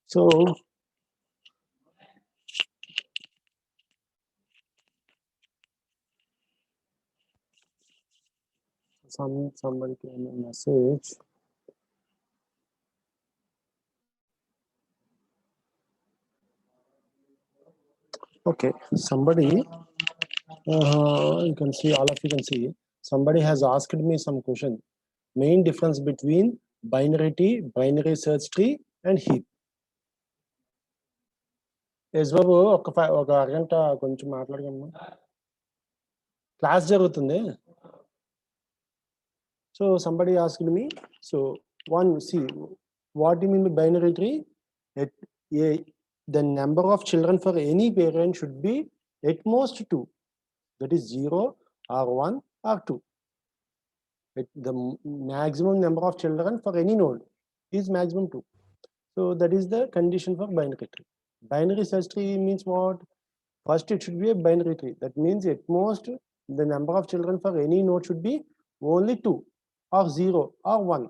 So, somebody came a message. Okay, somebody, you can see, all of you can see, somebody has asked me some question. Main difference between binary tree, binary search tree, and heap. Yash బాబు ఒక అరగంట కొంచెం మాట్లాడగలమా? Class జరుగుతుంది. So somebody asked me, so one, see, what do you mean by binary tree? The number of children for any parent should be at most 2. That is 0 or 1 or 2. The maximum number of children for any node is maximum 2. So that is the condition for binary tree. Binary search tree means what? First, it should be a binary tree. That means at most the number of children for any node should be only 2 or 0 or 1.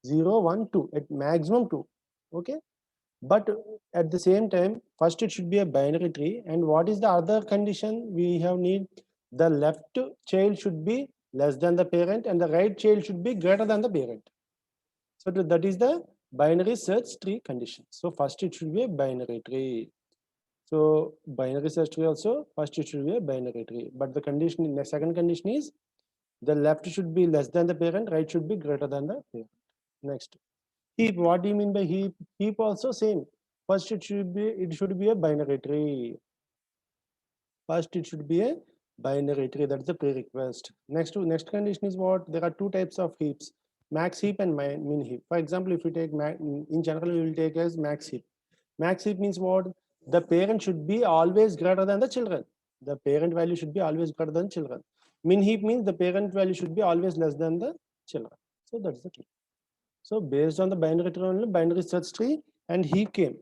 0, 1, 2 at maximum 2. Okay, but at the same time, first it should be a binary tree. And what is the other condition we have need? The left child should be less than the parent and the right child should be greater than the parent. So that is the binary search tree condition. So first it should be a binary tree. So binary search tree also, first it should be a binary tree. But the condition, the second condition is the left should be less than the parent, right should be greater than the parent. Next, heap. What do you mean by heap? Heap also same. First it should be a binary tree. First it should be a binary tree. That's the prerequisite. Next condition is what? There are two types of heaps: max heap and min heap. For example, if you take in general, we will take as max heap. Max heap means what? The parent should be always greater than the children. The parent value should be always greater than children. Min heap means the parent value should be always less than the children. So that's the key. So based on the binary tree only, binary search tree and heap came.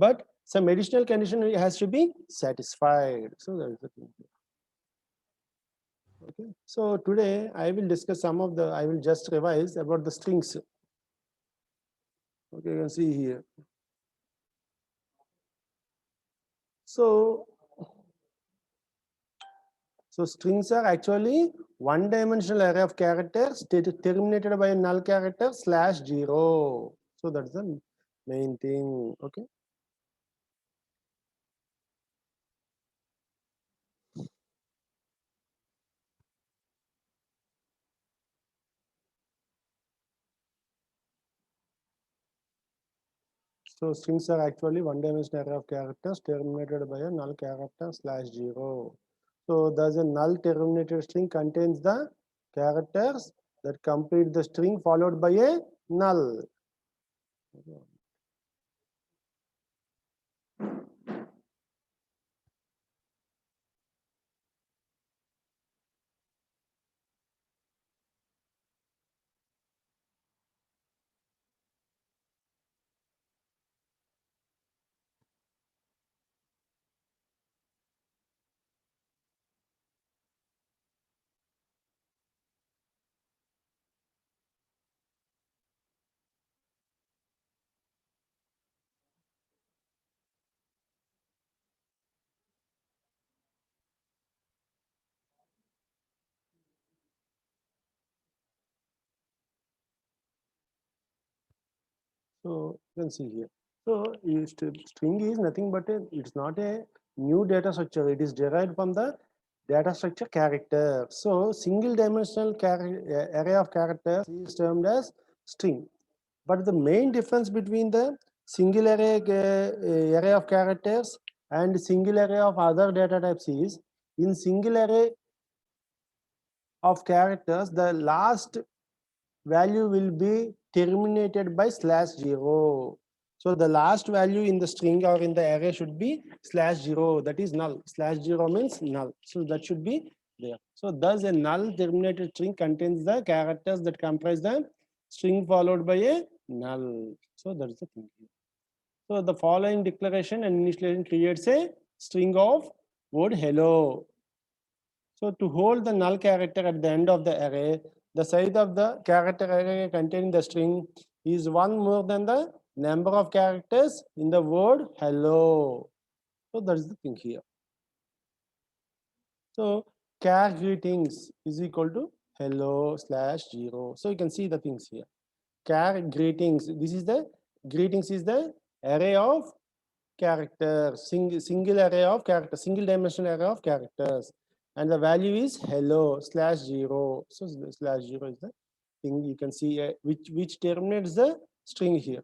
But some additional condition has to be satisfied. So that is the thing. Okay. So today I will discuss I will just revise about the strings. Okay, you can see here. So strings are actually one-dimensional array of characters terminated by a null character /0. So that's the main thing. Okay. So strings are actually one-dimensional array of characters terminated by a null character /0. So thus a null terminated string contains the characters that complete the string followed by a null. So you can see here. So string is nothing but it's not a new data structure. It is derived from the data structure character. So single dimensional array of characters is termed as string. But the main difference between the single array of characters and single array of other data types is, in single array of characters, the last value will be terminated by /0. So the last value in the string or in the array should be /0. That is null. /0 means null. So that should be there. So thus a null terminated string contains the characters that comprise the string followed by a null. So that's the thing here. So the following declaration and initialization creates a string of word hello. So to hold the null character at the end of the array, the size of the character array containing the string is one more than the number of characters in the word hello. So that is the thing here. So char greetings is equal to hello slash 0. So you can see the things here. Char greetings. This is the greetings is the array of characters, single array of characters, single dimensional array of characters, and the value is hello slash 0. So slash 0 is the thing. You can see which terminates the string here.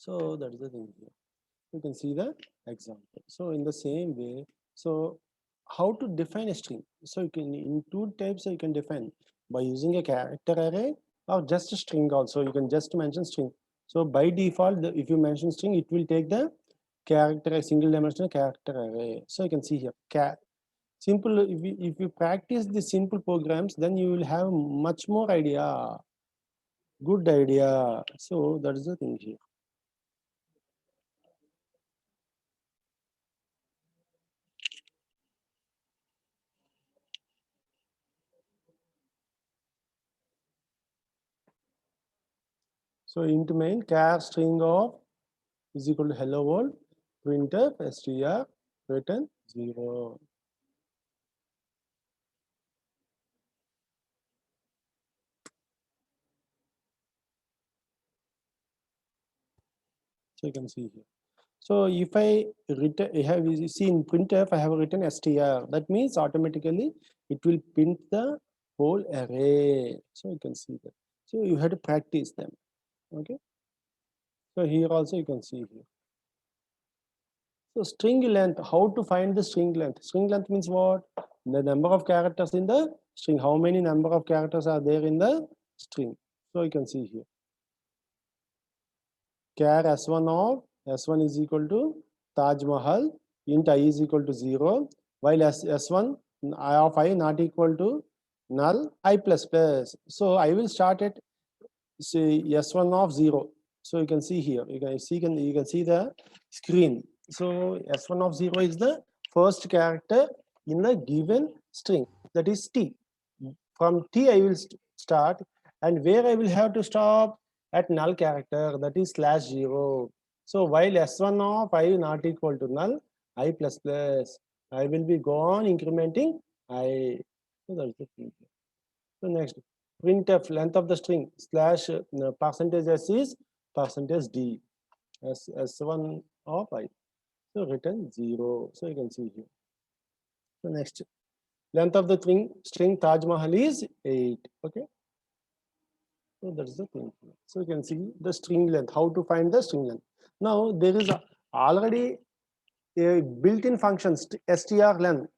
So that is the thing here. You can see the example. So in the same way, so how to define a string? So you can in two types you can define by using a character array or just a string also. You can just mention string. So by default, if you mention string, it will take the character, a single dimensional character array. So you can see here, simple. If you practice the simple programs, then you will have much more idea, good idea. So that is the thing here. So int main char string of is equal to hello world, printf str return 0. So you can see here. So if I have you see in printf, I have written str. That means automatically it will print the whole array. So you can see that. So you have to practice them. Okay. So here also you can see here. So string length, how to find the string length? String length means what? The number of characters in the string. How many number of characters are there in the string? So you can see here. Char s1 of s1 is equal to Taj Mahal, int I is equal to 0, while s1 I of I not equal to null I plus plus. So I will start at say s1 of 0. So you can see here, you can see the screen. So s1 of 0 is the first character in the given string, that is t. From t I will start, and where I will have to stop at null character, that is slash 0. So while s1 of I not equal to null I plus plus, I will be gone incrementing I. So that's the thing. So next, printf length of the string slash percentage s is percentage d s1 of I. So return 0. So you can see here. So next, length of the string Taj Mahal is 8. Okay. So that's the thing. So you can see the string length, how to find the string length. Now there is already a built-in function str length.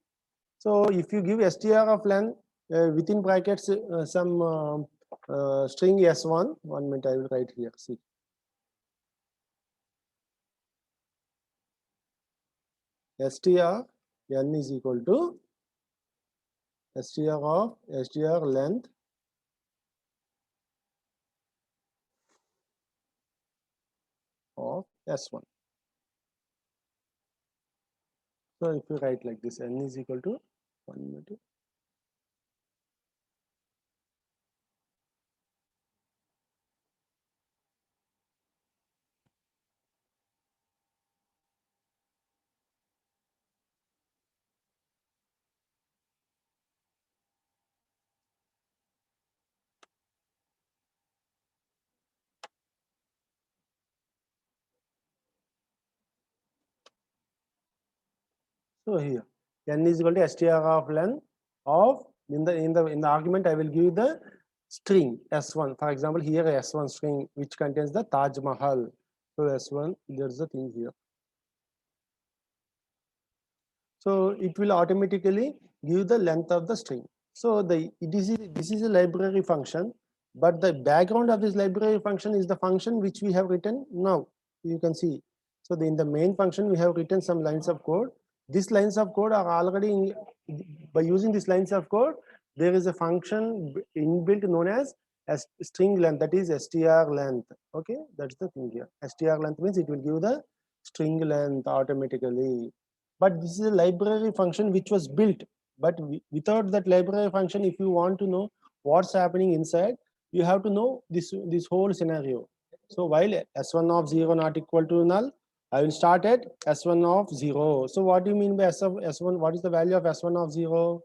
So if you give str of length within brackets some string s1, 1 minute I will write here. See. Str n is equal to str length of s1. So if you write like this, n is equal to 1 minute. So here n is equal to str of length of in the argument I will give the string s1. For example, here s1 string which contains the Taj Mahal. So S1, there's the thing here. So it will automatically give the length of the string. So this is a library function, but the background of this library function is the function which we have written now. You can see. So in the main function, we have written some lines of code. These lines of code are already by using these lines of code, there is a function inbuilt known as string length, that is str length. Okay, that's the thing here. Str length means it will give the string length automatically. But this is a library function which was built. But without that library function, if you want to know what's happening inside, you have to know this whole scenario. So while s1 of 0 not equal to null, I will start at s1 of 0. So what do you mean by s1? What is the value of s1 of 0?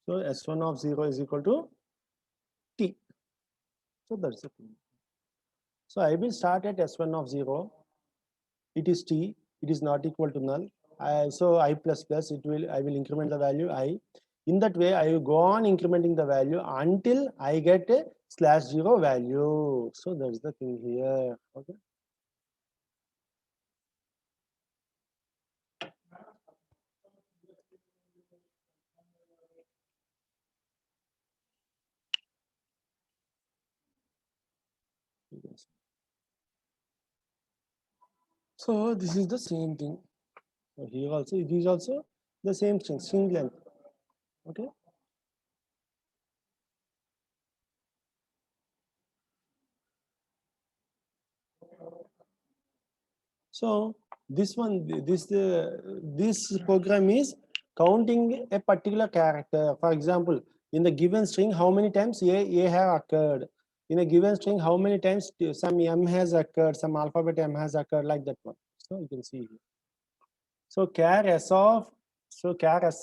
So s1 of 0 is equal to t. So that's the thing. So I will start at s1 of 0. It is t. It is not equal to null. So I plus plus, I will increment the value I. In that way, I will go on incrementing the value until I get a /0 value. So that's the thing here. Okay. So this is the same thing. So here also, it is also the same string length. Okay. So this program is counting a particular character. For example, in the given string, how many times a have occurred? In a given string, how many times some m has occurred, some alphabet m has occurred, like that one. So you can see here. So char s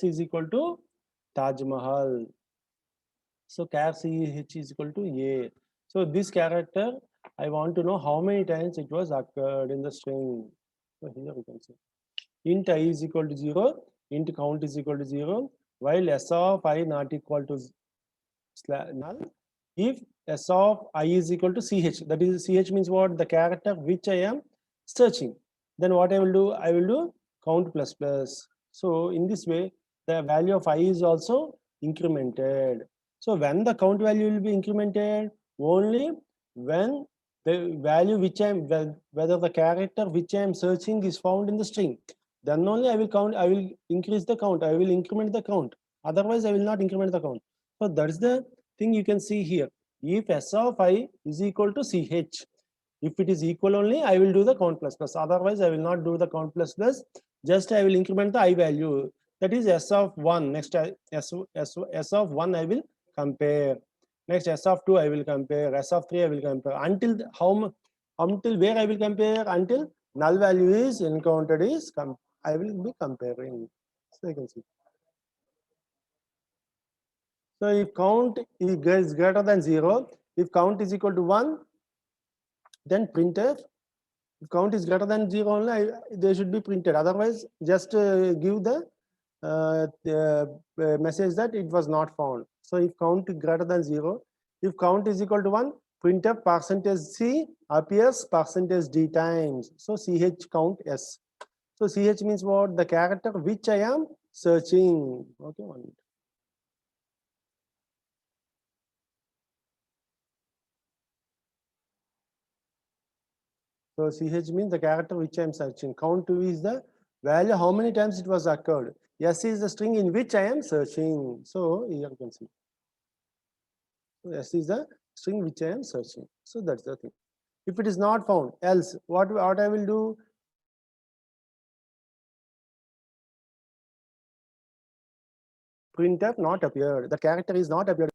is equal to Taj Mahal. So char ch is equal to a. So this character, I want to know how many times it was occurred in the string. So here we can see int I is equal to 0, int count is equal to 0, while s of I not equal to null. If s of I is equal to ch, that is ch means what? The character which I am searching. Then what I will do? I will do count plus plus. So in this way, the value of I is also incremented. So when the count value will be incremented? Only when the value which I am, whether the character which I am searching is found in the string, then only I will count, I will increase the count, I will increment the count. Otherwise, I will not increment the count. So that's the thing you can see here. If s of I is equal to ch, if it is equal only, I will do the count plus plus. Otherwise, I will not do the count plus plus. Just I will increment the I value. That is s of 1. Next, s of 1 I will compare. Next, s of 2 I will compare. S of 3 I will compare. Until where I will compare? Until null value is encountered is I will be comparing. So you can see. So if count is greater than 0, if count is equal to 1, then printf. If count is greater than 0 only, they should be printed. Otherwise, just give the message that it was not found. So if count is greater than 0, if count is equal to 1, printf %c appears %d times. So ch count s. So ch means what? The character which I am searching. Okay, 1 minute. So ch means the character which I am searching. Count 2 is the value how many times it was occurred. S is the string in which I am searching. So here you can see. So S is the string which I am searching. So that's the thing. If it is not found, else what I will do? Printf not appeared. The character is not appeared.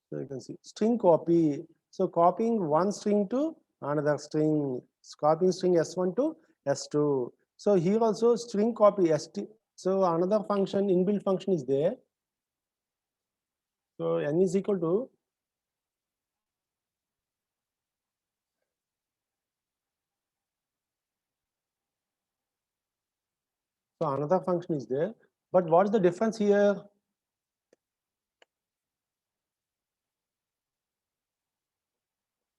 So you can see string copy. So copying one string to another string, copying string S1 to S2. So here also string copy ST. So another function, inbuilt function is there. So n is equal to So another function is there, but what's the difference here?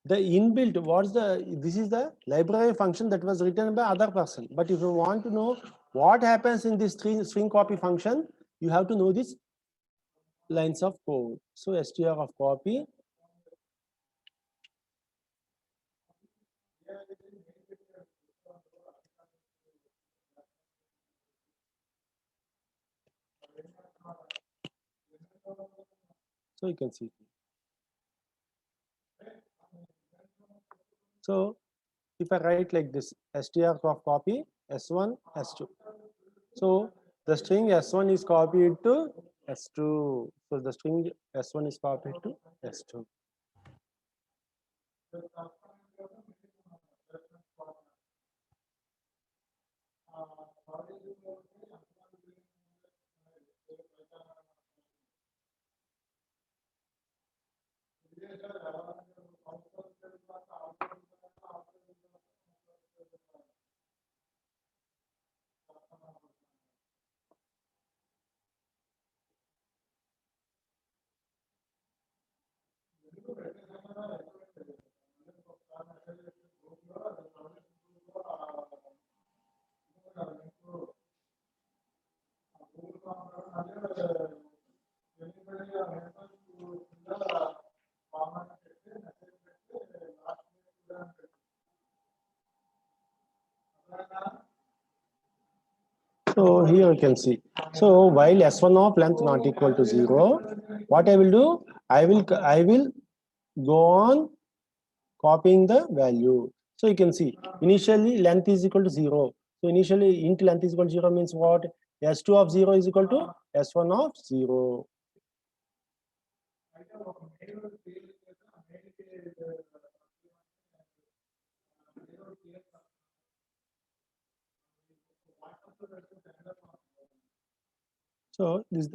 The inbuilt, this is the library function that was written by other person. But if you want to know what happens in this string copy function, you have to know these lines of code. So str of copy. So you can see. So if I write like this, str of copy s1, s2. So the string s1 is copied to s2. So the string s1 is copied to s2. So here you can see. So while s1 of length not equal to 0, what I will do? I will go on copying the value. So you can see initially length is equal to 0. So initially int length is equal to 0 means what? S2 of 0 is equal to S1 of 0. So this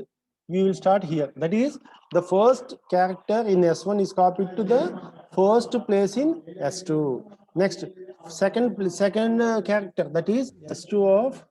we will start here. That is the first character in S1 is copied to the first place in S2. Next, second character, that is S2 of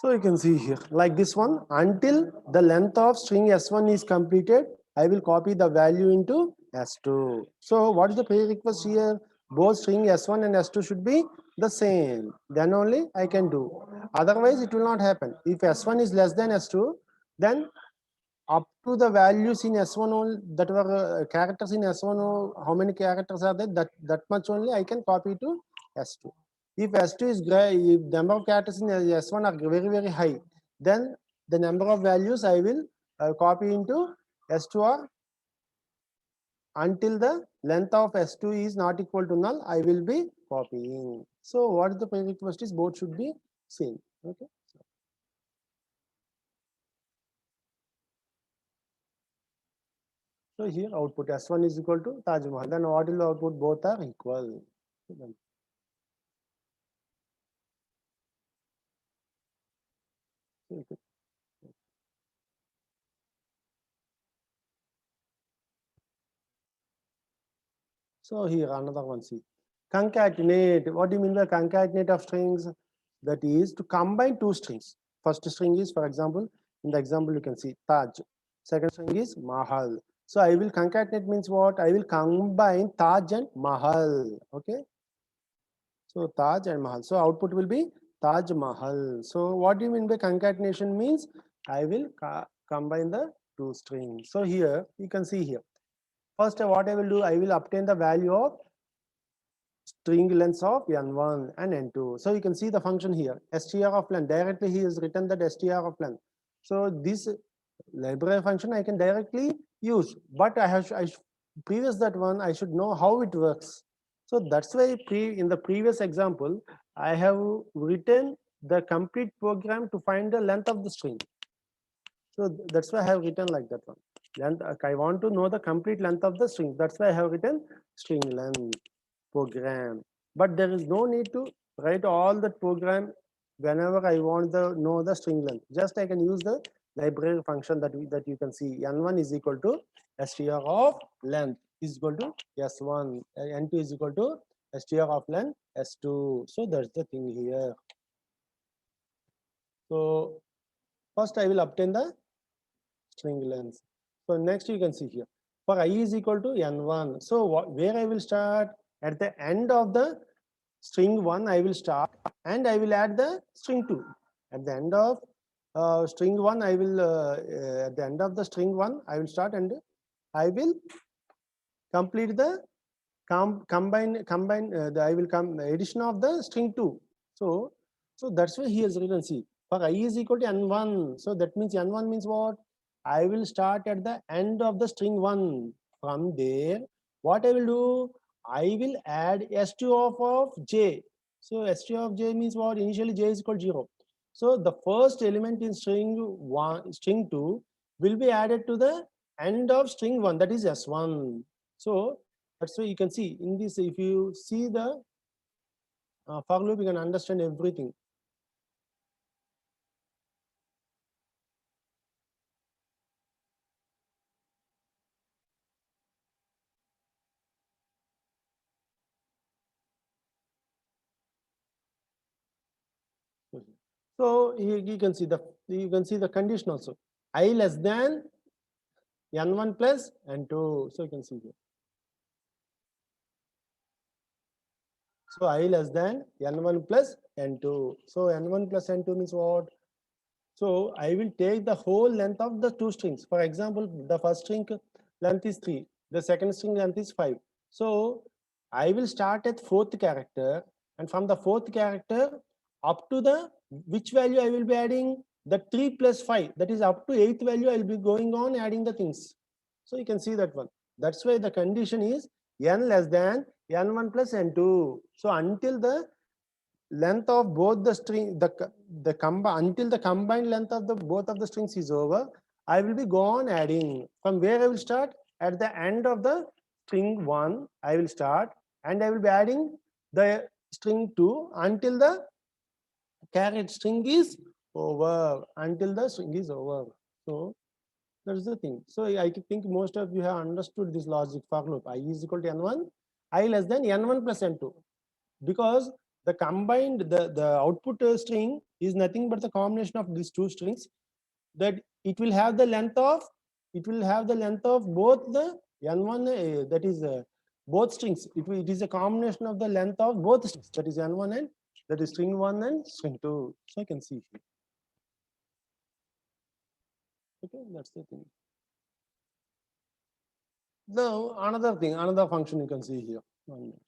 so you can see here like this one, until the length of string S1 is completed, I will copy the value into S2. So what is the prerequisite here? Both string S1 and S2 should be the same. Then only I can do. Otherwise, it will not happen. If S1 is less than S2, then up to the values in S1 only, that were characters in S1, how many characters are there, that much only I can copy to S2. If S2 is great, if number of characters in S1 are very high, then the number of values I will copy into S2 or until the length of S2 is not equal to null, I will be copying. So what is the prerequisite is both should be same. Okay. So here output S1 is equal to Taj Mahal. Then what will the output? Both are equal. So here another one, see. Concatenate. What do you mean by concatenate of strings? That is to combine two strings. First string is, for example, in the example you can see Taj. Second string is Mahal. So I will concatenate means what? I will combine Taj and Mahal. Okay. So Taj and Mahal. So output will be Taj Mahal. So what do you mean by concatenation means? I will combine the two strings. So here you can see here. First, what I will do, I will obtain the value of string lengths of n1 and n2. So you can see the function here, str of length. Directly he has written that str of length. So this library function I can directly use, but previous that one I should know how it works. So that's why in the previous example I have written the complete program to find the length of the string. So that's why I have written like that one. Length, I want to know the complete length of the string. That's why I have written string length program. But there is no need to write all that program whenever I want the know the string length, just I can use the library function that you can see. N1 is equal to str of length is equal to s1, n2 is equal to str of length s2. So that's the thing here. So first I will obtain the string length. So next you can see here for I is equal to n1. So where I will start at the end of the string 1 I will start and I will add the string 2 at the end of string 1 I will at the end of the string 1 I will start and I will complete the combine I will come addition of the string 2. So that's why here is written, see, for I is equal to n1. So that means n1 means what? I will start at the end of the string 1. From there, what I will do? I will add s2 of j. So s2 of j means what? Initially j is equal to 0. So the first element in string 2 will be added to the end of string 1, that is s1. So that's why you can see in this, if you see the for loop, you can understand everything. So you can see the condition also. I less than n1 plus n2. So you can see here. So I less than n1 plus n2. So n1 plus n2 means what? So I will take the whole length of the two strings. For example, the first string length is 3. The second string length is 5. So I will start at fourth character, and from the fourth character up to the which value I will be adding the 3 plus 5. That is up to 8th value I will be going on adding the things. So you can see that one. That's why the condition is n less than n1 plus n2. So until the length of both the string until the combined length of the both of the strings is over, I will be gone adding. From where I will start? At the end of the string 1 I will start, and I will be adding the string 2 until the carried string is over, until the string is over. So that's the thing. So I think most of you have understood this logic for loop. I is equal to n1, I less than n1 plus n2, because the combined the output string is nothing but the combination of these two strings, that it will have the length of both the n1 that is both strings. It is a combination of the length of both strings, that is n1 and that is string 1 and string 2. So I can see here. Okay, that's the thing. Now another function you can see here. 1 minute.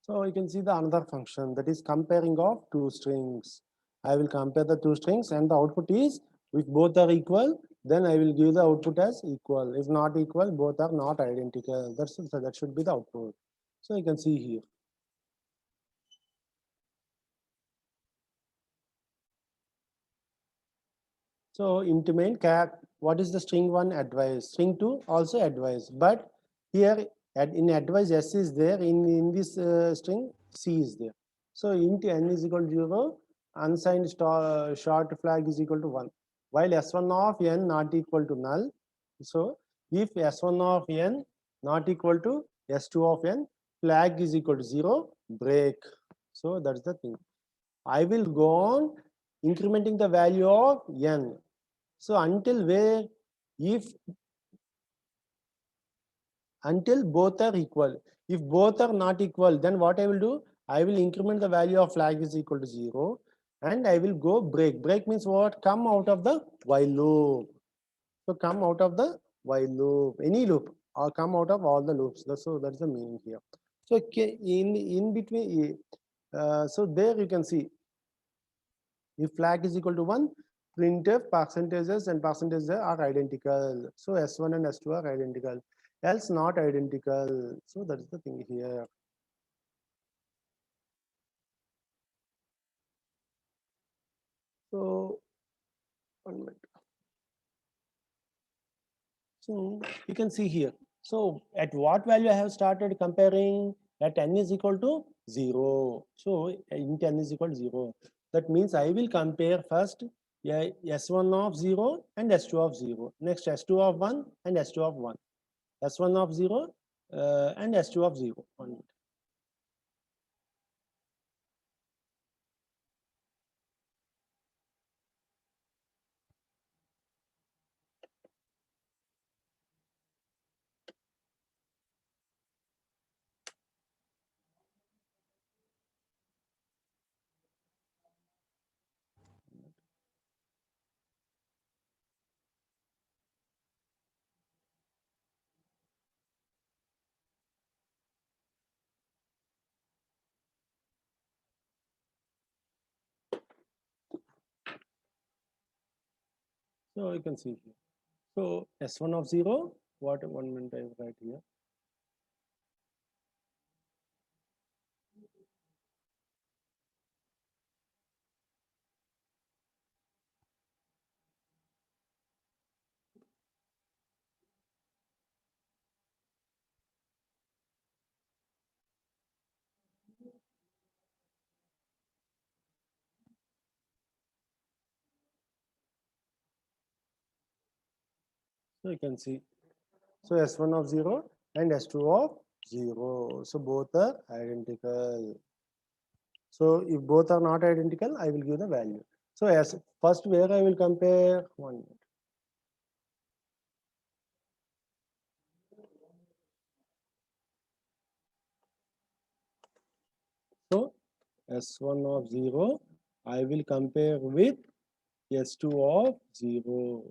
So you can see the another function, that is comparing of two strings. I will compare the two strings and the output is, if both are equal, then I will give the output as equal. If not equal, both are not identical. That should be the output. So you can see here. So int main what is the string 1? Advice. String 2 also advice. But here in advice S is there, in this string C is there. So int n is equal to 0, unsigned short flag is equal to 1. While S1 of n not equal to null. So if S1 of n not equal to S2 of n, flag is equal to 0, break. So that's the thing. I will go on incrementing the value of n. So until both are equal. If both are not equal, then what I will do? I will increment the value of flag is equal to 0, and I will go break. Break means what? Come out of the while loop. So come out of the while loop, any loop, or come out of all the loops. So that's the meaning here. So in between, so there you can see, if flag is equal to 1, printf percentages and percentages are identical. So S1 and S2 are identical, else not identical. So that's the thing here. So 1 minute. So you can see here. So at what value I have started comparing? At n is equal to 0. So int n is equal to 0. That means I will compare first S1 of 0 and S2 of 0. Next S2 of 1 and S2 of 1. S1 of 0 and S2 of 0. 1 minute. So you can see here. So S1 of 0, what 1 minute I write here. So you can see. So S1 of 0 and S2 of 0. So both are identical. So if both are not identical, I will give the value. So as first where I will compare 1 minute. So S1 of 0, I will compare with S2 of 0.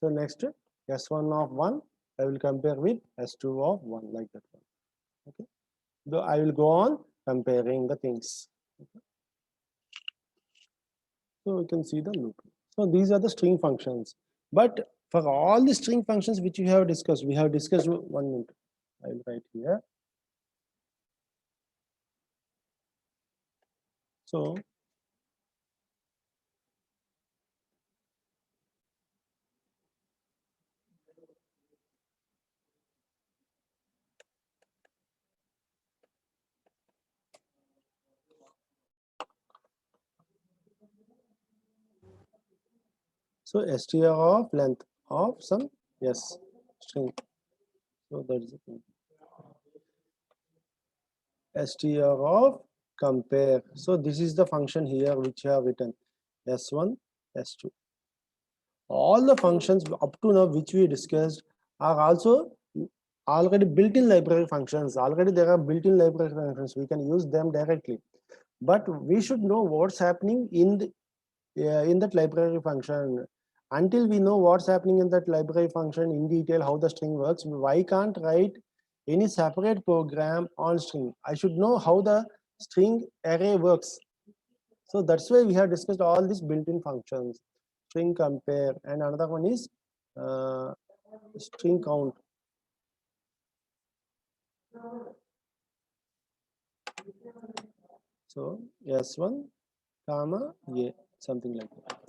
So next S1 of 1, I will compare with S2 of 1, like that one. Okay. So I will go on comparing the things. Okay. So you can see the loop. So these are the string functions. But for all the string functions which we have discussed 1 minute. I will write here. So str of length of some string. So that is the thing. Str of compare. So this is the function here which I have written S1, S2. All the functions up to now which we discussed are also already built-in library functions. Already there are built-in library functions. We can use them directly. But we should know what's happening in that library function. Until we know what's happening in that library function in detail, how the string works, why can't write any separate program on string? I should know how the string array works. So that's why we have discussed all these built-in functions, string compare, and another one is string count. So S1, comma, A, something like that.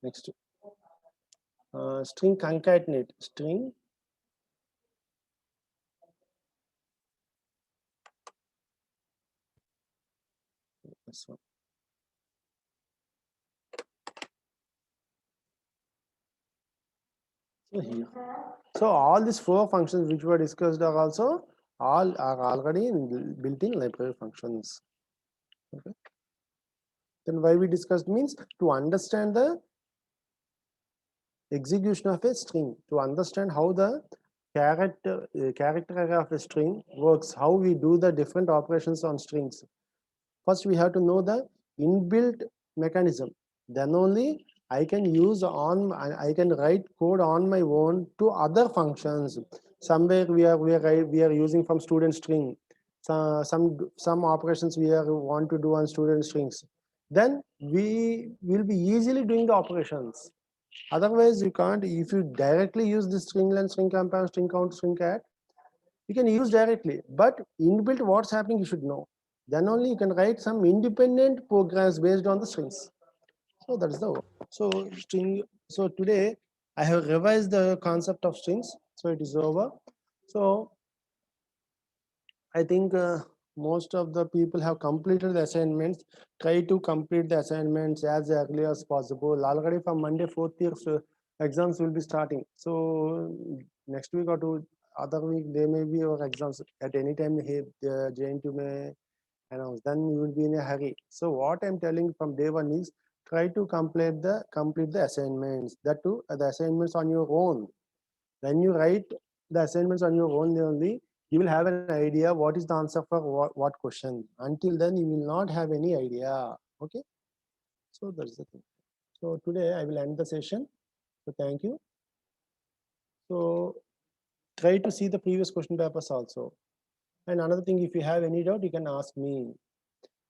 Next, string concatenate. String this one. So here, so all these four functions which were discussed are also all are already built-in library functions. Okay. Then why we discussed means to understand the execution of a string, to understand how the character array of a string works, how we do the different operations on strings. First, we have to know the inbuilt mechanism. Then only I can write code on my own to other functions. Somewhere we are using from student string. So some operations we want to do on student strings. Then we will be easily doing the operations. Otherwise, you can't. If you directly use the string length, string compare, string count, string cat, you can use directly. But inbuilt, what's happening, you should know. Then only you can write some independent programs based on the strings. So that's the so string. So today I have revised the concept of strings. So it is over. So I think most of the people have completed the assignments. Try to complete the assignments as early as possible. Already from Monday, 4th year exams will be starting. So next week or two, other week, there may be your exams at any time. Here, the JNT may announce. Then you will be in a hurry. So what I'm telling from day one is try to complete the assignments. That too, the assignments on your own. When you write the assignments on your own, only you will have an idea what is the answer for what question. Until then, you will not have any idea. Okay. So that's the thing. So today I will end the session. So thank you. So try to see the previous question papers also. And another thing, if you have any doubt, you can ask me.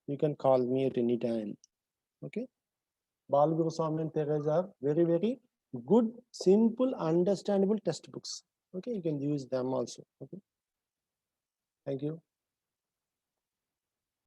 You can call me at any time. Okay. Balguru Swami and Teresa are very, very good, simple, understandable textbooks. Okay, you can use them also. Okay. Thank you.